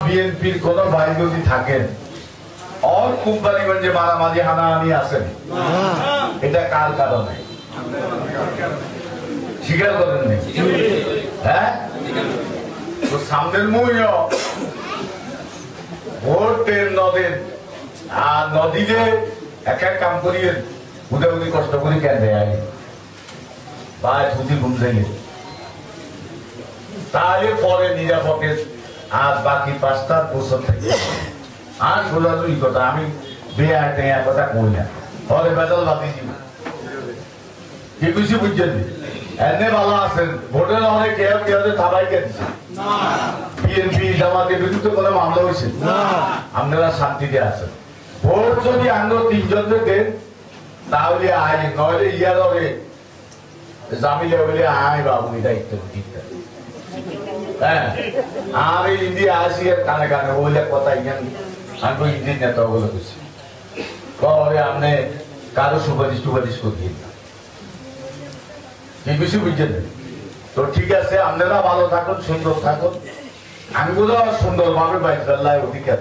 বিএনপির কোন ভাই যদি থাকেন और কোম্পানিগঞ্জে মারামারি হানাহানি আছেন এটা কার কারণে স্বীকার করেন নাকি হ্যাঁ তো সামনের মুইও ভোটের নদের আর নদীতে এক এক কাম করিয়ে উদাউদি কষ্ট করে কেন দেয় পায়ে ধুতি ঘুম যাইয়ে তাহলে পরে নিরাপদে আর বাকি 5টা বছর থেকে আর সোজাসুজি কথা আমি বেয়া টেয়া কথা কই না পরে বেদল বাতি দিব কি কিছু বুঝছেন এনে ভালো আছেন ভোটের অনেক কেউ কেউ থাবাই গেছে বিএনপি জামাতের বিরুদ্ধে কোনো মামলা হয়েছে আপনারা শান্তিতে আছেন ভোট যদি আমরা 3 জনকে দেন তাহলে আয় নইলে ইয়ার হবে জামিলে বলে আয় বাবু এটা ইত্যাদি হ্যাঁ আমি ইন্ডিয়া আসি কানে কানে বলে কথা ইঞ্জিন আমি ইঞ্জিন নেতা বলে বুঝছি কবে আপনি কারো সুপারিশ টুপারিশ করিয়ে এই বিষয় বুঝছেন তো ঠিক আছে আপনারা ভালো থাকুন সুন্দর থাকুন আঙ্গুলো সুন্দরভাবে বাইক অধিকার